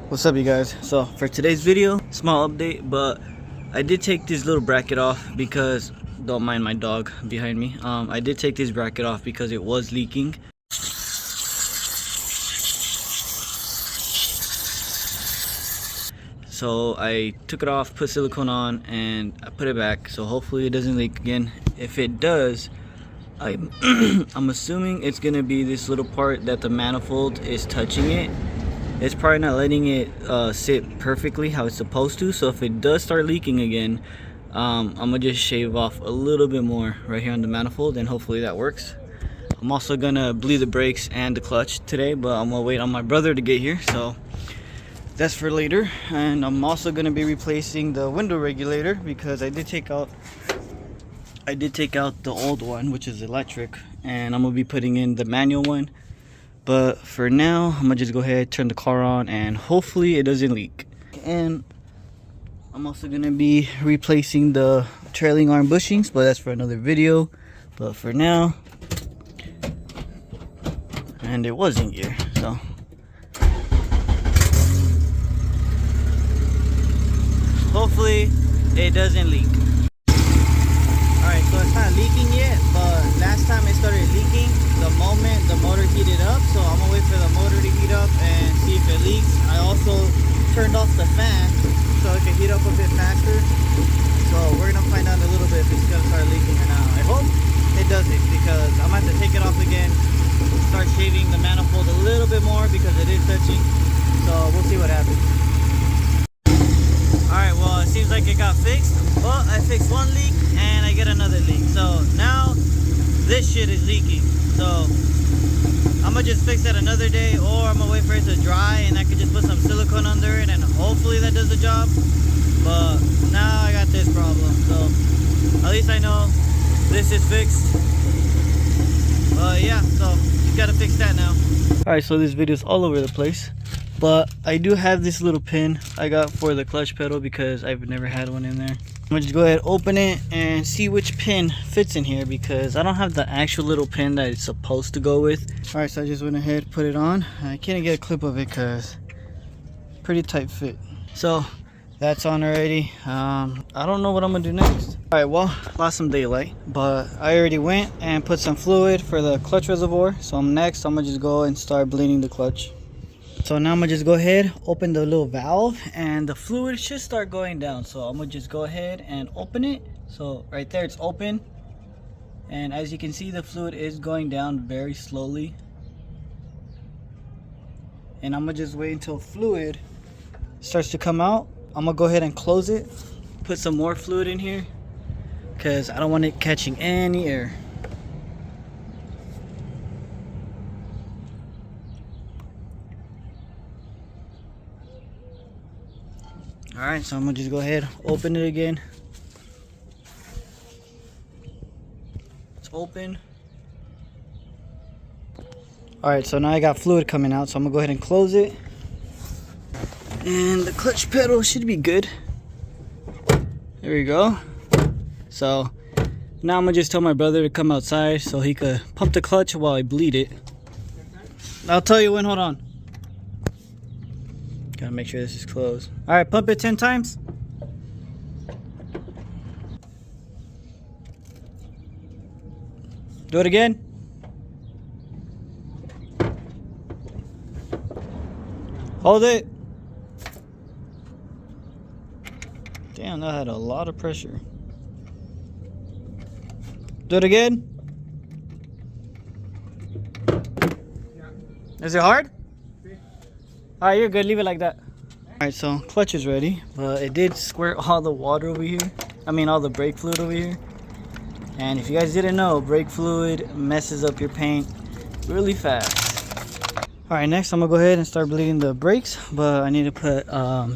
What's up, you guys? So for today's video, small update, but I did take this little bracket off because, don't mind my dog behind me, I did take this bracket off because it was leaking. So I took it off, put silicone on, and I put it back, so hopefully it doesn't leak again. If it does, I'm assuming it's gonna be this little part that the manifold is touching it. It's probably not letting it sit perfectly how it's supposed to. So if it does start leaking again, I'm gonna just shave off a little bit more right here on the manifold, and hopefully that works. I'm also gonna bleed the brakes and the clutch today, but I'm gonna wait on my brother to get here, so that's for later. And I'm also gonna be replacing the window regulator because I did take out the old one, which is electric, and I'm gonna be putting in the manual one. But for now, I'm gonna just go ahead, turn the car on, and hopefully it doesn't leak. And I'm also gonna be replacing the trailing arm bushings, but that's for another video. But for now, and it was in gear, so hopefully it doesn't leak. Alright, so it's not leaking yet, but last time it started leaking the moment the motor heated up, so I'm gonna wait for the motor to heat up and see if it leaks. I also turned off the fan so it can heat up a bit faster, so we're gonna find out in a little bit if it's gonna start leaking or not. I hope it doesn't, because I'm gonna have to take it off again, start shaving the manifold a little bit more because it is touching, so we'll see what happens. Alright, well, it seems like it got fixed, but I fixed one leak and I get another leak. So now this shit is leaking. So I'm gonna just fix it another day, or I'm gonna wait for it to dry and I can just put some silicone under it and hopefully that does the job. But now I got this problem, so at least I know this is fixed. Yeah, so you gotta fix that now. Alright, so this video is all over the place, but I do have this little pin I got for the clutch pedal because I've never had one in there. I'm gonna just go ahead, open it, and see which pin fits in here because I don't have the actual little pin that it's supposed to go with. Alright, so I just went ahead, put it on. I can't get a clip of it because pretty tight fit. So that's on already. I don't know what I'm gonna do next. Alright, well, lost some daylight, but I already went and put some fluid for the clutch reservoir. So I'm gonna just go and start bleeding the clutch. So now I'm gonna just go ahead, open the little valve, and the fluid should start going down. So I'm gonna just go ahead and open it. So right there, it's open, and as you can see, the fluid is going down very slowly. And I'm gonna just wait until fluid starts to come out. I'm gonna go ahead and close it, put some more fluid in here because I don't want it catching any air. Alright, so I'm gonna just go ahead, open it again. It's open. Alright, so now I got fluid coming out, so I'm gonna go ahead and close it. And the clutch pedal should be good. There we go. So now I'm gonna just tell my brother to come outside so he could pump the clutch while I bleed it. I'll tell you when, hold on. Gotta make sure this is closed. Alright, pump it 10 times. Do it again. Hold it. Damn, that had a lot of pressure. Do it again. Is it hard? Alright, you're good. Leave it like that. Alright, so clutch is ready, but it did squirt all the water over here. I mean, all the brake fluid over here. And if you guys didn't know, brake fluid messes up your paint really fast. Alright, next I'm gonna go ahead and start bleeding the brakes, but I need to put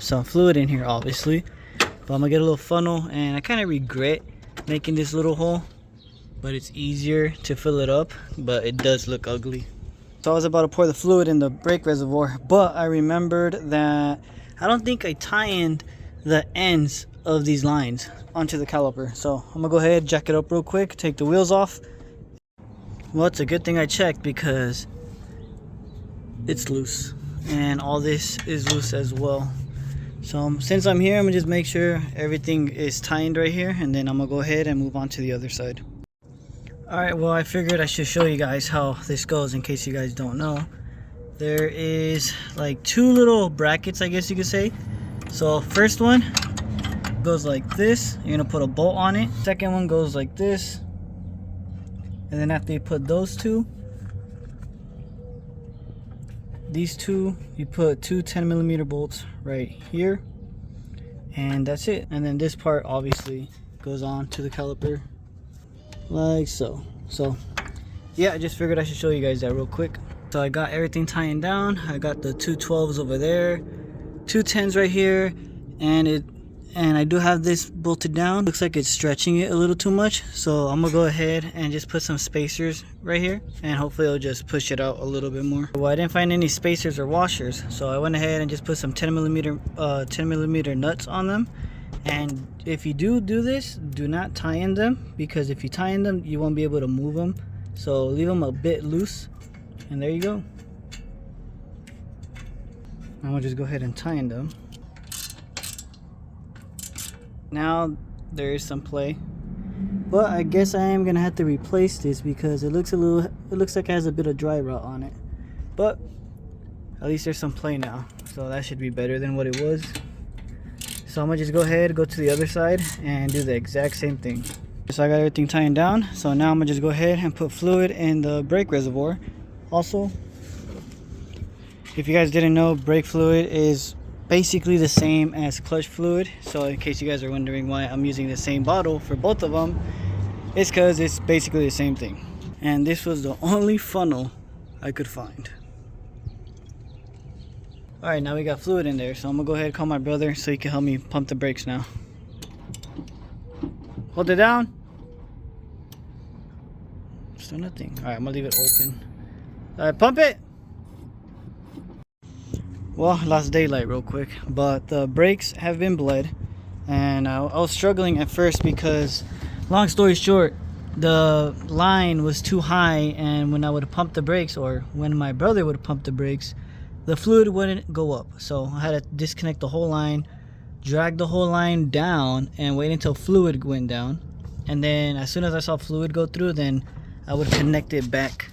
some fluid in here, obviously. But I'm gonna get a little funnel, and I kind of regret making this little hole, but it's easier to fill it up, but it does look ugly. So I was about to pour the fluid in the brake reservoir, but I remembered that I don't think I tie-in the ends of these lines onto the caliper. So I'm gonna go ahead, jack it up real quick, take the wheels off. Well, it's a good thing I checked because it's loose. and all this is loose as well. So since I'm here, I'm gonna just make sure everything is tightened right here, and then I'm gonna go ahead and move on to the other side. Alright, well, I figured I should show you guys how this goes in case you guys don't know. There is like two little brackets, I guess you could say. So first one goes like this. You're gonna put a bolt on it. Second one goes like this. And then after you put those two, these two, you put two 10mm bolts right here, and that's it. And then this part obviously goes on to the caliper like so. So yeah, I just figured I should show you guys that real quick. So I got everything tightened down. I got the two 12s over there, two 10s right here, and I do have this bolted down. Looks like it's stretching it a little too much, so I'm gonna go ahead and just put some spacers right here, and hopefully it'll just push it out a little bit more. Well, I didn't find any spacers or washers, so I went ahead and just put some 10mm nuts on them. And if you do this, do not tie in them, because if you tie in them, you won't be able to move them. So leave them a bit loose, and there you go. I'm gonna just go ahead and tie in them. Now there is some play, but I guess I am gonna have to replace this because it looks like it has a bit of dry rot on it. But at least there's some play now, so that should be better than what it was. So I'm gonna just go ahead, go to the other side, and do the exact same thing. So I got everything tightened down, so now I'm gonna just go ahead and put fluid in the brake reservoir. Also, if you guys didn't know, brake fluid is basically the same as clutch fluid. So in case you guys are wondering why I'm using the same bottle for both of them, it's because it's basically the same thing. And this was the only funnel I could find. Alright, now we got fluid in there, so I'm gonna go ahead and call my brother so he can help me pump the brakes now. Hold it down. Still nothing. Alright, I'm gonna leave it open. Alright, pump it. Well, lost daylight real quick, but the brakes have been bled, and I was struggling at first because, long story short, the line was too high, and when I would pump the brakes, or when my brother would pump the brakes, the fluid wouldn't go up. So I had to disconnect the whole line, drag the whole line down, and wait until fluid went down. And then as soon as I saw fluid go through, then I would connect it back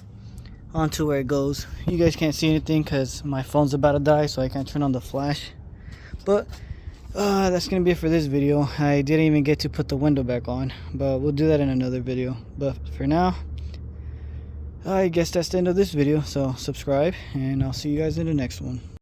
onto where it goes. You guys can't see anything because my phone's about to die, so I can't turn on the flash. But that's gonna be it for this video. I didn't even get to put the window back on, but we'll do that in another video. But for now, I guess that's the end of this video. So subscribe, and I'll see you guys in the next one.